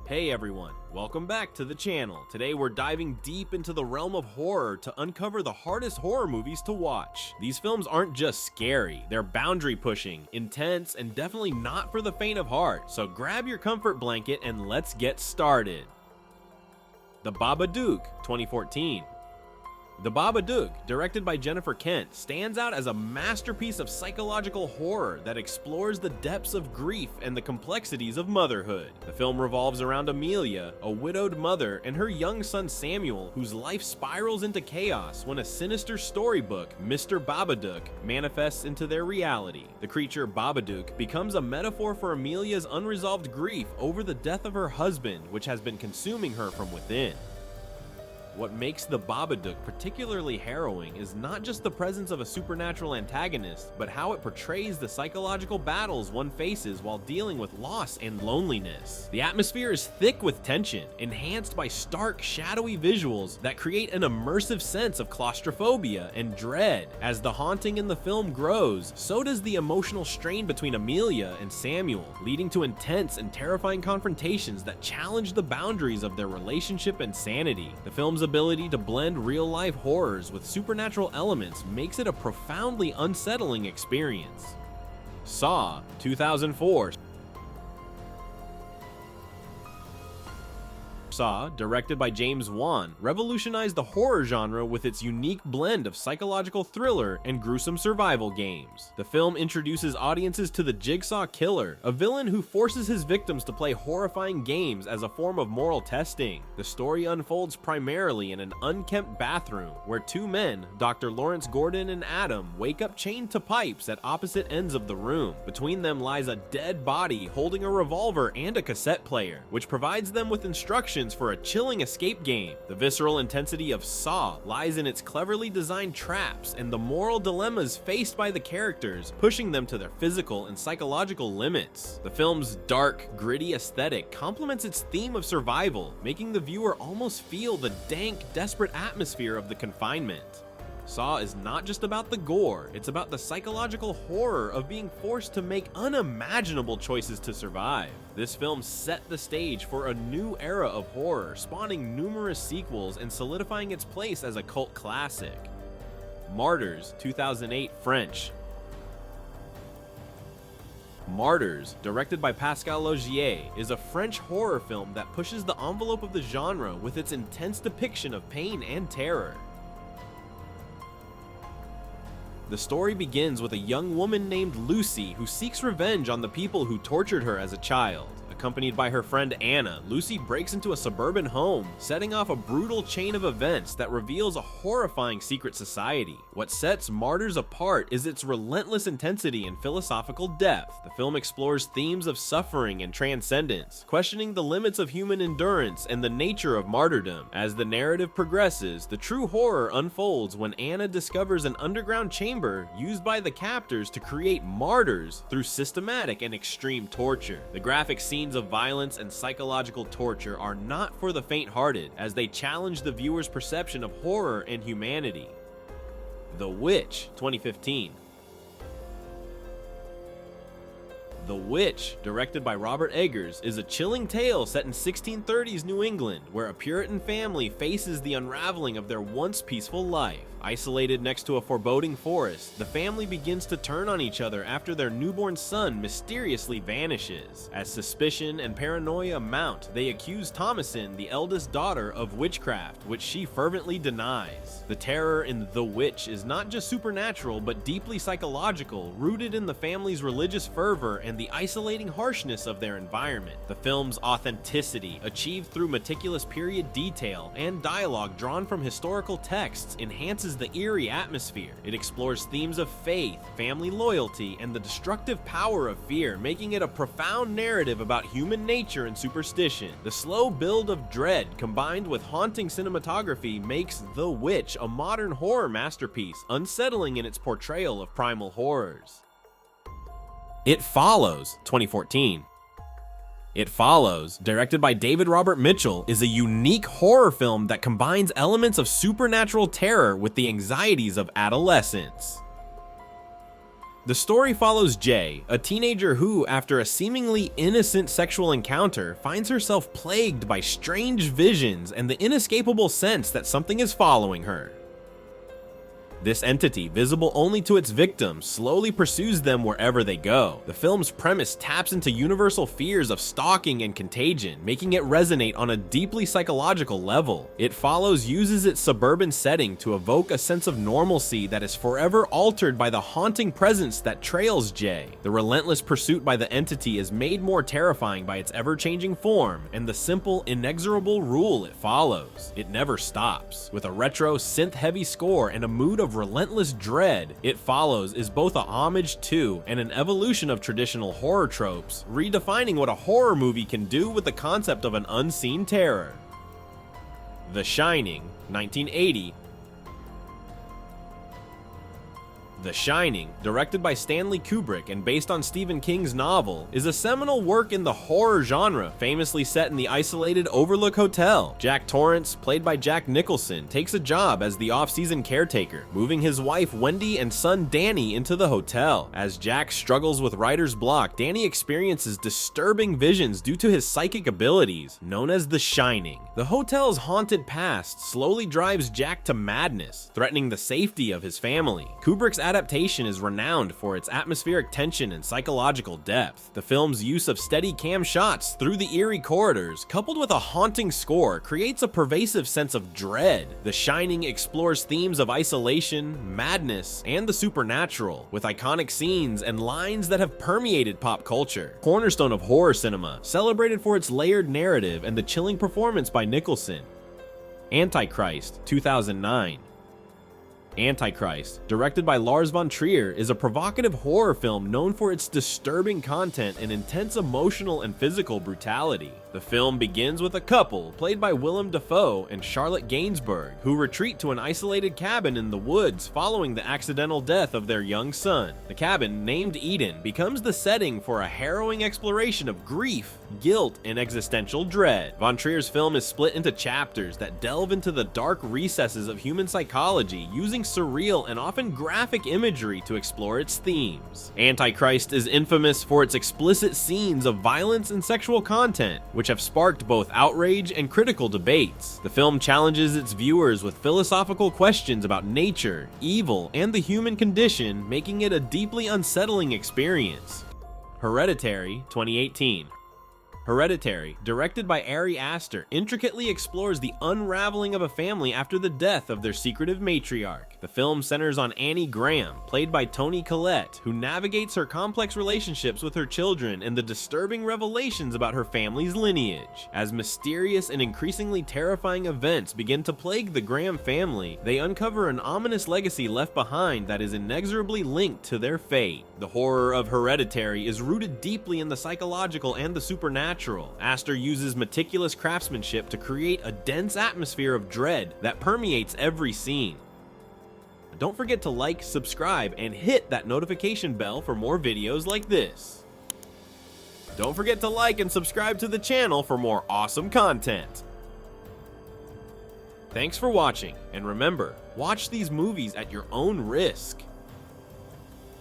Hey everyone, welcome back to the channel. Today we're diving deep into the realm of horror to uncover the hardest horror movies to watch. These films aren't just scary, they're boundary pushing, intense, and definitely not for the faint of heart. So grab your comfort blanket and let's get started. The Babadook, 2014. The Babadook, directed by Jennifer Kent, stands out as a masterpiece of psychological horror that explores the depths of grief and the complexities of motherhood. The film revolves around Amelia, a widowed mother, and her young son Samuel, whose life spirals into chaos when a sinister storybook, Mr. Babadook, manifests into their reality. The creature Babadook becomes a metaphor for Amelia's unresolved grief over the death of her husband, which has been consuming her from within. What makes the Babadook particularly harrowing is not just the presence of a supernatural antagonist, but how it portrays the psychological battles one faces while dealing with loss and loneliness. The atmosphere is thick with tension, enhanced by stark, shadowy visuals that create an immersive sense of claustrophobia and dread. As the haunting in the film grows, so does the emotional strain between Amelia and Samuel, leading to intense and terrifying confrontations that challenge the boundaries of their relationship and sanity. The film's ability to blend real-life horrors with supernatural elements makes it a profoundly unsettling experience. Saw, 2004. Saw, directed by James Wan, revolutionized the horror genre with its unique blend of psychological thriller and gruesome survival games. The film introduces audiences to the Jigsaw Killer, a villain who forces his victims to play horrifying games as a form of moral testing. The story unfolds primarily in an unkempt bathroom, where two men, Dr. Lawrence Gordon and Adam, wake up chained to pipes at opposite ends of the room. Between them lies a dead body holding a revolver and a cassette player, which provides them with instructions for a chilling escape game. The visceral intensity of Saw lies in its cleverly designed traps and the moral dilemmas faced by the characters, pushing them to their physical and psychological limits. The film's dark, gritty aesthetic complements its theme of survival, making the viewer almost feel the dank, desperate atmosphere of the confinement. Saw is not just about the gore, it's about the psychological horror of being forced to make unimaginable choices to survive. This film set the stage for a new era of horror, spawning numerous sequels and solidifying its place as a cult classic. Martyrs, 2008, French. Martyrs, directed by Pascal Laugier, is a French horror film that pushes the envelope of the genre with its intense depiction of pain and terror. The story begins with a young woman named Lucy who seeks revenge on the people who tortured her as a child. Accompanied by her friend Anna, Lucy breaks into a suburban home, setting off a brutal chain of events that reveals a horrifying secret society. What sets Martyrs apart is its relentless intensity and philosophical depth. The film explores themes of suffering and transcendence, questioning the limits of human endurance and the nature of martyrdom. As the narrative progresses, the true horror unfolds when Anna discovers an underground chamber used by the captors to create martyrs through systematic and extreme torture. The graphic scenes of violence and psychological torture are not for the faint-hearted, as they challenge the viewer's perception of horror and humanity. The Witch, 2015. The Witch, directed by Robert Eggers, is a chilling tale set in 1630s New England, where a Puritan family faces the unraveling of their once peaceful life. Isolated next to a foreboding forest, the family begins to turn on each other after their newborn son mysteriously vanishes. As suspicion and paranoia mount, they accuse Thomasin, the eldest daughter, of witchcraft, which she fervently denies. The terror in The Witch is not just supernatural, but deeply psychological, rooted in the family's religious fervor and the isolating harshness of their environment. The film's authenticity, achieved through meticulous period detail and dialogue drawn from historical texts, enhances the eerie atmosphere. It explores themes of faith, family loyalty, and the destructive power of fear, making it a profound narrative about human nature and superstition. The slow build of dread combined with haunting cinematography makes The Witch a modern horror masterpiece, unsettling in its portrayal of primal horrors. It Follows, 2014. It Follows, directed by David Robert Mitchell, is a unique horror film that combines elements of supernatural terror with the anxieties of adolescence. The story follows Jay, a teenager who, after a seemingly innocent sexual encounter, finds herself plagued by strange visions and the inescapable sense that something is following her. This entity, visible only to its victims, slowly pursues them wherever they go. The film's premise taps into universal fears of stalking and contagion, making it resonate on a deeply psychological level. It Follows uses its suburban setting to evoke a sense of normalcy that is forever altered by the haunting presence that trails Jay. The relentless pursuit by the entity is made more terrifying by its ever-changing form and the simple, inexorable rule it follows. It never stops. With a retro, synth-heavy score and a mood of relentless dread, It Follows is both a homage to and an evolution of traditional horror tropes, redefining what a horror movie can do with the concept of an unseen terror. The Shining, 1980. The Shining, directed by Stanley Kubrick and based on Stephen King's novel, is a seminal work in the horror genre, famously set in the isolated Overlook Hotel. Jack Torrance, played by Jack Nicholson, takes a job as the off-season caretaker, moving his wife Wendy and son Danny into the hotel. As Jack struggles with writer's block, Danny experiences disturbing visions due to his psychic abilities, known as The Shining. The hotel's haunted past slowly drives Jack to madness, threatening the safety of his family. Kubrick's adaptation is renowned for its atmospheric tension and psychological depth. The film's use of steady cam shots through the eerie corridors, coupled with a haunting score, creates a pervasive sense of dread. The Shining explores themes of isolation, madness, and the supernatural, with iconic scenes and lines that have permeated pop culture. Cornerstone of horror cinema, celebrated for its layered narrative and the chilling performance by Nicholson. Antichrist, 2009. Antichrist, directed by Lars von Trier, is a provocative horror film known for its disturbing content and intense emotional and physical brutality. The film begins with a couple, played by Willem Dafoe and Charlotte Gainsbourg, who retreat to an isolated cabin in the woods following the accidental death of their young son. The cabin, named Eden, becomes the setting for a harrowing exploration of grief, guilt, and existential dread. Von Trier's film is split into chapters that delve into the dark recesses of human psychology, using surreal and often graphic imagery to explore its themes. Antichrist is infamous for its explicit scenes of violence and sexual content, which have sparked both outrage and critical debates. The film challenges its viewers with philosophical questions about nature, evil, and the human condition, making it a deeply unsettling experience. Hereditary, 2018. Hereditary, directed by Ari Aster, intricately explores the unraveling of a family after the death of their secretive matriarch. The film centers on Annie Graham, played by Toni Collette, who navigates her complex relationships with her children and the disturbing revelations about her family's lineage. As mysterious and increasingly terrifying events begin to plague the Graham family, they uncover an ominous legacy left behind that is inexorably linked to their fate. The horror of Hereditary is rooted deeply in the psychological and the supernatural. Aster uses meticulous craftsmanship to create a dense atmosphere of dread that permeates every scene. Don't forget to like, subscribe, and hit that notification bell for more videos like this. Don't forget to like and subscribe to the channel for more awesome content. Thanks for watching, and remember, watch these movies at your own risk.